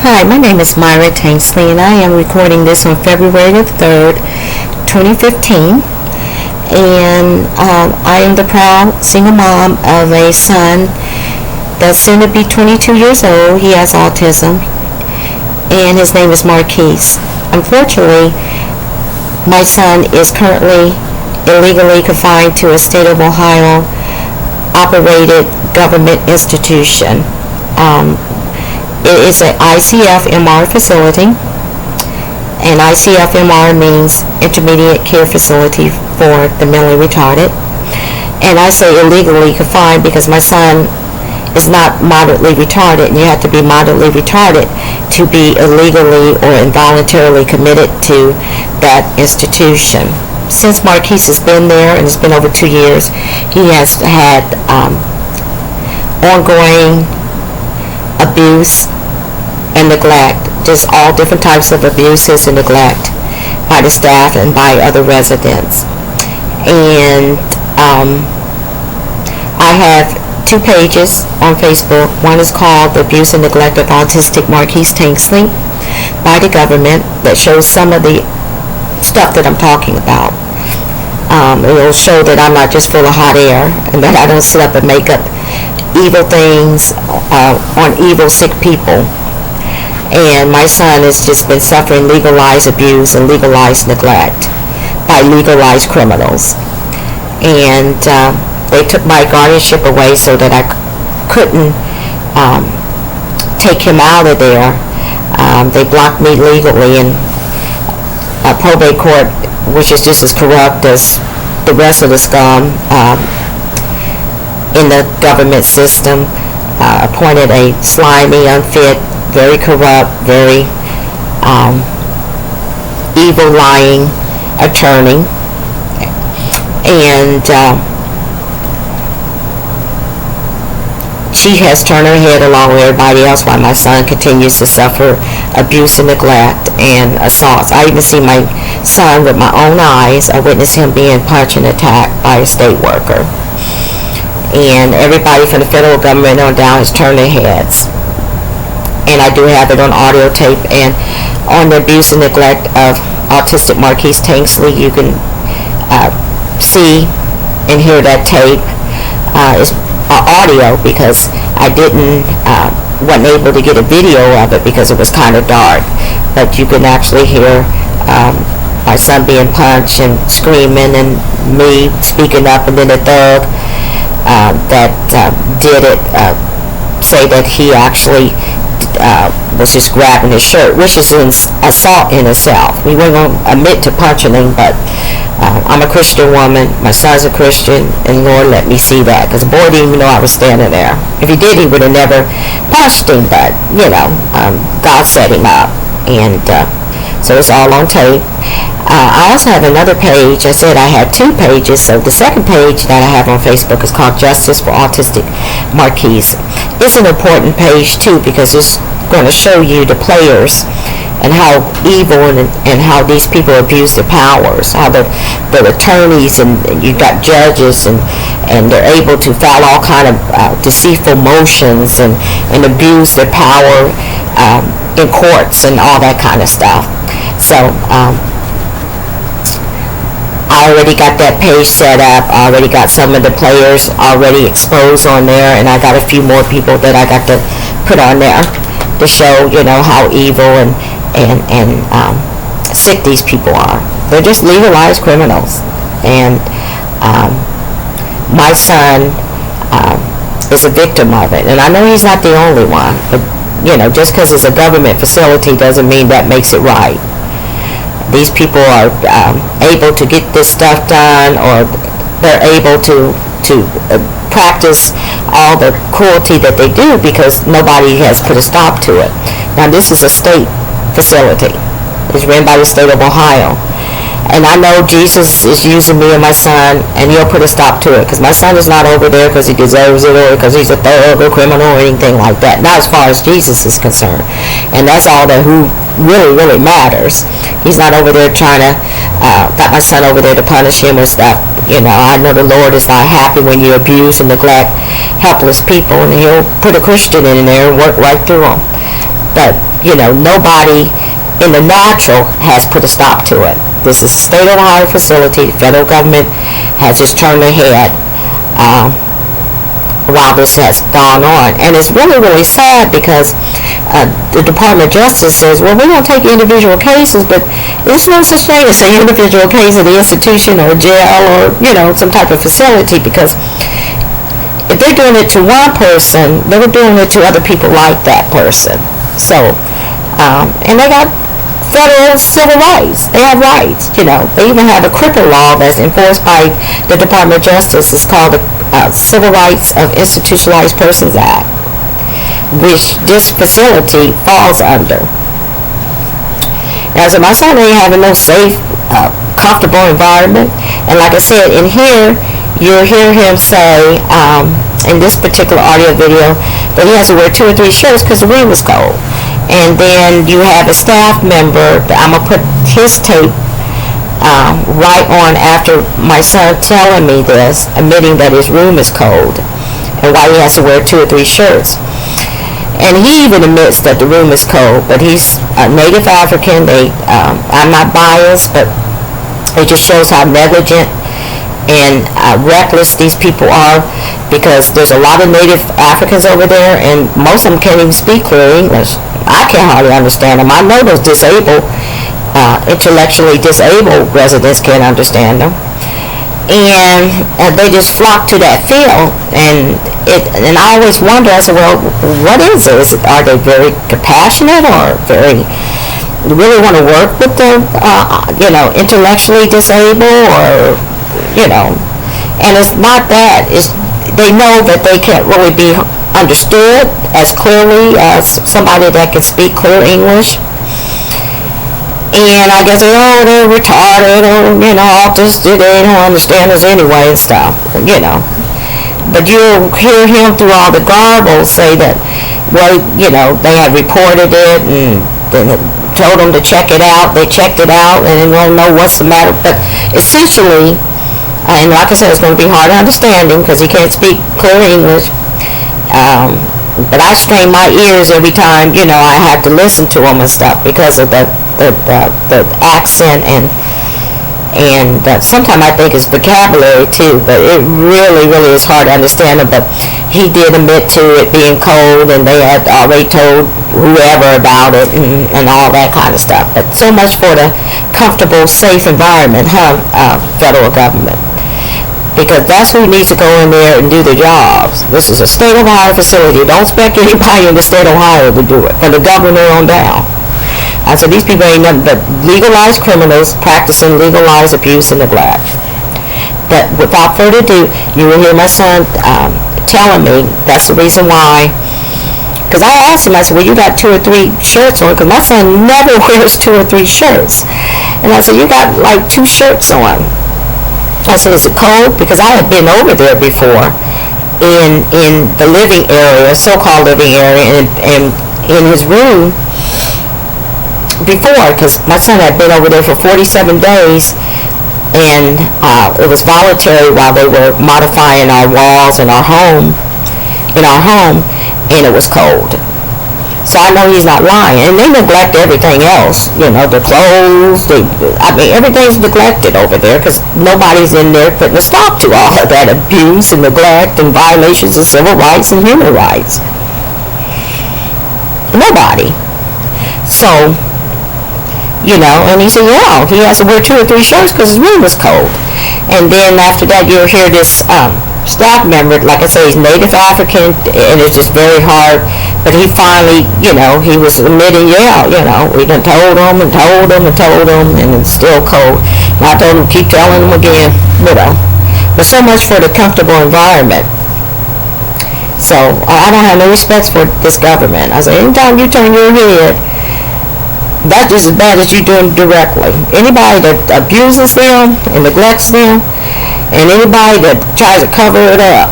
Hi, my name is Myra Tanksley, and I am recording this on February the 3rd, 2015. And I am the proud single mom of a son that's soon to be 22 years old. He has autism, and his name is Marquis. Unfortunately, my son is currently illegally confined to a state of Ohio operated government institution. It is an ICF-MR facility, and ICF-MR means Intermediate Care Facility for the Mentally Retarded. And I say illegally confined because my son is not moderately retarded, and you have to be moderately retarded to be illegally or involuntarily committed to that institution. Since Marquis has been there, and it's been over 2 years, he has had ongoing abuse and neglect, just all different types of abuses and neglect by the staff and by other residents. And I have 2 pages on Facebook. One is called The Abuse and Neglect of Autistic Marquis Tanksley by the government, that shows some of the stuff that I'm talking about. It will show that I'm not just full of hot air, and that I don't sit up and make up evil things on evil, sick people. And my son has just been suffering legalized abuse and legalized neglect by legalized criminals. And they took my guardianship away so that I couldn't take him out of there. They blocked me legally, and probate court, which is just as corrupt as the rest of the scum in the government system, appointed a slimy, unfit, very corrupt, very evil, lying attorney. And she has turned her head along with everybody else while my son continues to suffer abuse and neglect and assaults. I even see my son with my own eyes. I witnessed him being punched and attacked by a state worker. And everybody from the federal government on down has turned their heads. And I do have it on audio tape. And on the abuse and neglect of autistic Marquis Tanksley, you can see and hear that tape. It's audio because I wasn't able to get a video of it because it was kind of dark. But you can actually hear my son being punched and screaming, and me speaking up, and then the thug that did it say that he actually was just grabbing his shirt, which is an assault in itself. We weren't going to admit to punching him, but I'm a Christian woman, my son's a Christian, and Lord let me see that, because the boy didn't even know I was standing there. If he did, he would have never punched him, but God set him up. And so it's all on tape. I also have another page. I said I had 2 pages, so the second page that I have on Facebook is called Justice for Autistic Marquis. It's an important page too, because it's going to show you the players and how evil and how these people abuse their powers, how the attorneys and you've got judges and they're able to file all kind of deceitful motions and abuse their power in courts and all that kind of stuff. So I already got that page set up. I already got some of the players already exposed on there, and I got a few more people that I got to put on there to show, how evil and sick these people are. They're just legalized criminals. And my son is a victim of it, and I know he's not the only one, but just because it's a government facility doesn't mean that makes it right. These people are able to get this stuff done, or they're able to practice all the cruelty that they do because nobody has put a stop to it. Now, this is a state facility. It's ran by the state of Ohio. And I know Jesus is using me and my son, and he'll put a stop to it, because my son is not over there because he deserves it or because he's a thug or criminal or anything like that. Not as far as Jesus is concerned. And that's all that who really, really matters. He's not over there trying to got my son over there to punish him or stuff. I know the Lord is not happy when you abuse and neglect helpless people, and he'll put a Christian in there and work right through them. But nobody in the natural has put a stop to it. This is a state of Ohio facility. The federal government has just turned their head while this has gone on. And it's really, really sad because the Department of Justice says, well, we're going to take individual cases, but there's no such thing as an individual case at the institution or jail or, some type of facility, because if they're doing it to one person, they were doing it to other people like that person. So, and they got federal civil rights. They have rights, They even have a cripple law that's enforced by the Department of Justice. It's called the Civil Rights of Institutionalized Persons Act, which this facility falls under. Now, so my son ain't having no safe, comfortable environment. And like I said, in here, you'll hear him say, in this particular audio video, that he has to wear 2 or 3 shirts because the room is cold. And then you have a staff member, I'm going to put his tape right on after my son telling me this, admitting that his room is cold and why he has to wear 2 or 3 shirts. And he even admits that the room is cold, but he's a native African. I'm not biased, but it just shows how negligent and reckless these people are, because there's a lot of native Africans over there, and most of them can't even speak clear English. I can't hardly understand them. I know those disabled, intellectually disabled residents can't understand them. And they just flock to that field, and I always wonder, I said, well, what is it? Are they very compassionate, or really want to work with the, intellectually disabled, or, and it's not that. They know that they can't really be understood as clearly as somebody that can speak clear English. And I guess they're retarded, or, autistic, they don't understand us anyway and stuff, But you'll hear him through all the garble say that, well, they had reported it and told them to check it out. They checked it out and they don't know what's the matter. But essentially, and like I said, it's going to be hard understanding because he can't speak clear English. But I strain my ears every time, I have to listen to him and stuff because of the accent and sometimes I think it's vocabulary too, but it really, really is hard to understand him. But he did admit to it being cold, and they had already told whoever about it and all that kind of stuff. But so much for the comfortable, safe environment, federal government. Because that's who needs to go in there and do the jobs. This is a state of Ohio facility. Don't expect anybody in the state of Ohio to do it, from the governor on down. I said, these people ain't nothing but legalized criminals practicing legalized abuse and neglect. But without further ado, you will hear my son telling me that's the reason why. Because I asked him, I said, well, you got 2 or 3 shirts on, because my son never wears 2 or 3 shirts. And I said, you got like 2 shirts on. I said, is it cold? Because I had been over there before in the living area, so-called living area, and in his room before, because my son had been over there for 47 days, and it was voluntary while they were modifying our walls in our home, and it was cold. So I know he's not lying. And they neglect everything else. The clothes, everything's neglected over there because nobody's in there putting a stop to all of that abuse and neglect and violations of civil rights and human rights. Nobody. So, and he said, yeah, he has to wear 2 or 3 shirts because his room was cold. And then after that, you'll hear this staff member, like I say, he's Native African, and it's just very hard. But he finally, he was admitting, we done told him, and it's still cold. And I told him, keep telling him again, But so much for the comfortable environment. So I don't have no respect for this government. I say, anytime you turn your head, that's just as bad as you doing directly. Anybody that abuses them and neglects them, and anybody that tries to cover it up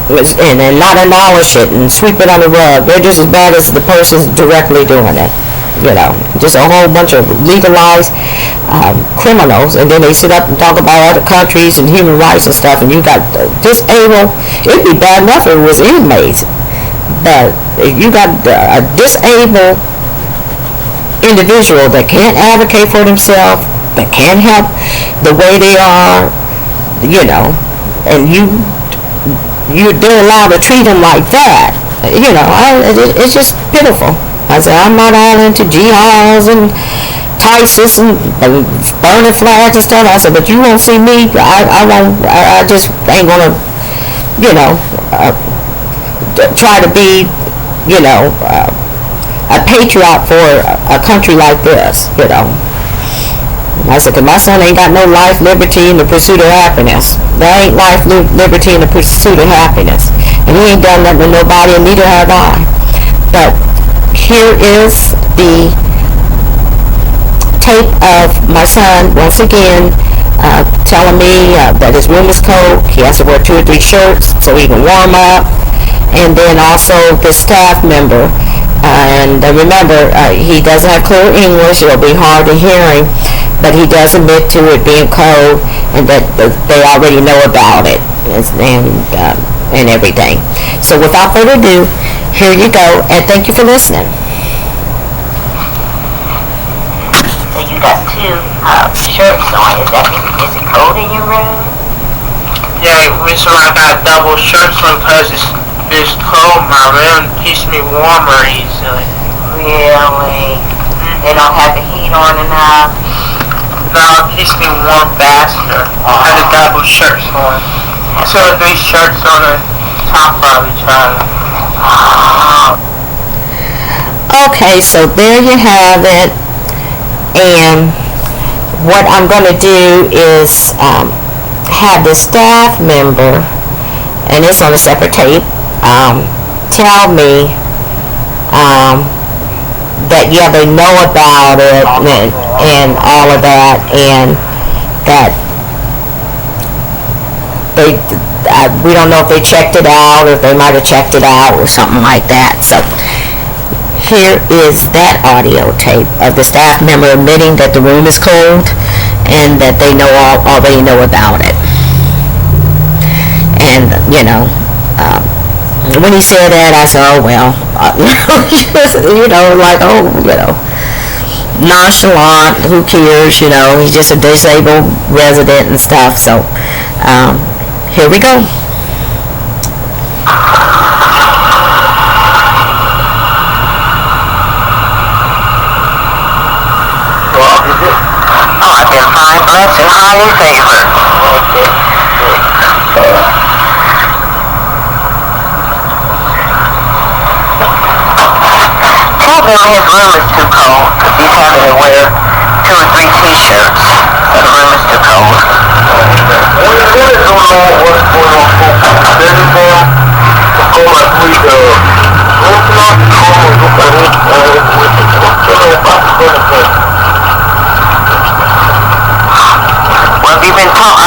and not acknowledge it and sweep it on the rug, they're just as bad as the person directly doing it. Just a whole bunch of legalized criminals, and then they sit up and talk about other countries and human rights and stuff, and you got disabled. It'd be bad enough if it was inmates. But if you got a disabled individual that can't advocate for themselves, that can't help the way they are, and they're allowed to treat them like that, it's just pitiful. I said, I'm not all into jihadis and crisis and burning flags and stuff. I said, but you won't see me. I just ain't gonna, try to be, a patriot for a country like this, I said, cause my son ain't got no life, liberty, and the pursuit of happiness. There ain't life, liberty, and the pursuit of happiness. And he ain't done nothing to nobody, and neither have I. But here is the tape of my son, once again, telling me that his room is cold. He has to wear 2 or 3 shirts so he can warm up. And then also the staff member. And remember, he doesn't have clear English. It'll be hard to hear him. But he does admit to it being cold and that they already know about it and everything. So without further ado, here you go, and thank you for listening. So you got 2 shirts on. Is it cold in your room? Yeah, the reason why I got double shirts on because it's cold. My room keeps me warmer easily. Really? They don't have the heat on enough? No, it keeps me warm faster. I have double shirts on. 2 or 3 shirts on the top of each other. Okay, so there you have it. And what I'm going to do is have the staff member, and it's on a separate tape, tell me that they know about it and all of that, and that we don't know if they checked it out or if they might have checked it out or something like that. So here is that audio tape of the staff member admitting that the room is cold and that they already know about it. And when he said that, I said, oh well, nonchalant, who cares, he's just a disabled resident and stuff. So here we go. I've been fine, blessed, and highly favored. Tell Bill his room is too cold because he's having to wear 2 or 3 t-shirts. The room is too cold. Well, have you been taught,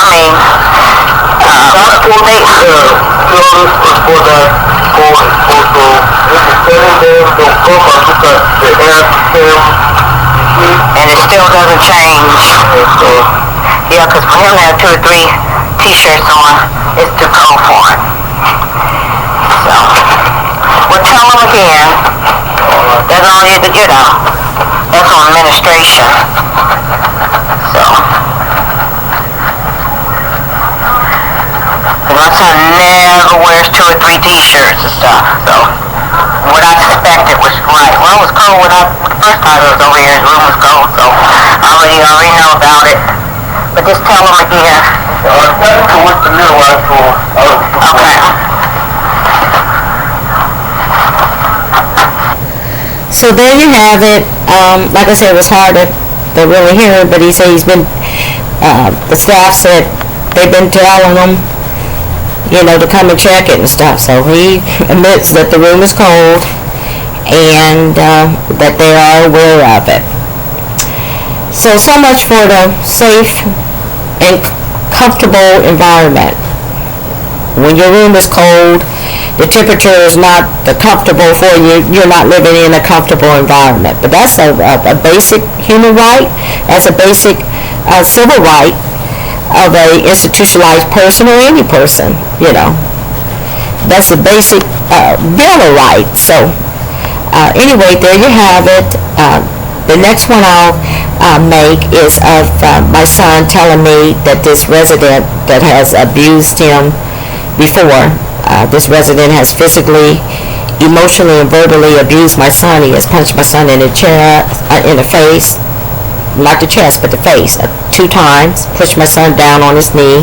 and it still doesn't change. Yeah, because for him to have 2 or 3 t-shirts on, it's too cold for him. So, well, tell him again. That's all you have to get out. That's on administration. So, my son never wears 2 or 3 t-shirts and stuff. So, what I suspected was right. Well, it was cold when the first time I was over here. His room was cold, so I already know about it. But just tell him again. What's the middle one for? Okay. So there you have it. Like I said, it was hard to really hear it, but he said the staff said they've been telling him, to come and check it and stuff. So he admits that the room is cold and that they are aware of it. So much for the safe and comfortable environment. When your room is cold, the temperature is not comfortable for you. You're not living in a comfortable environment. But that's a basic human right. That's a basic civil right of a institutionalized person or any person. That's the basic Bill of Rights. So anyway, there you have it. The next one I'll make is of my son telling me that this resident that has abused him before, this resident has physically, emotionally, and verbally abused my son. He has punched my son in the chair, in the face, not the chest, but the face, 2 times, pushed my son down on his knee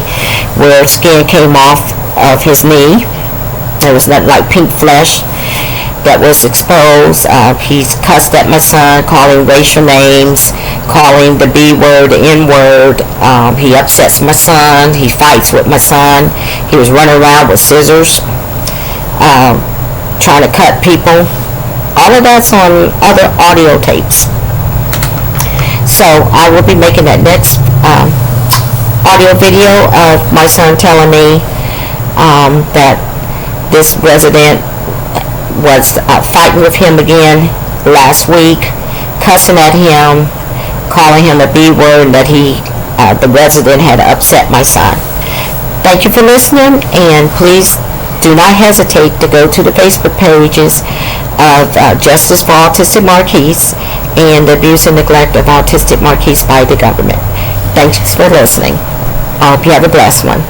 where skin came off of his knee. There was nothing like pink flesh that was exposed. He's cussed at my son, calling racial names, calling the B word, the N word. He upsets my son. He fights with my son. He was running around with scissors, trying to cut people. All of that's on other audio tapes. So I will be making that next audio video of my son telling me that this resident was fighting with him again last week, cussing at him, calling him a B word, and that the resident had upset my son. Thank you for listening, and please do not hesitate to go to the Facebook pages of Justice for Autistic Marquis and the abuse and neglect of Autistic Marquis by the government. Thanks for listening. I hope you have a blessed one.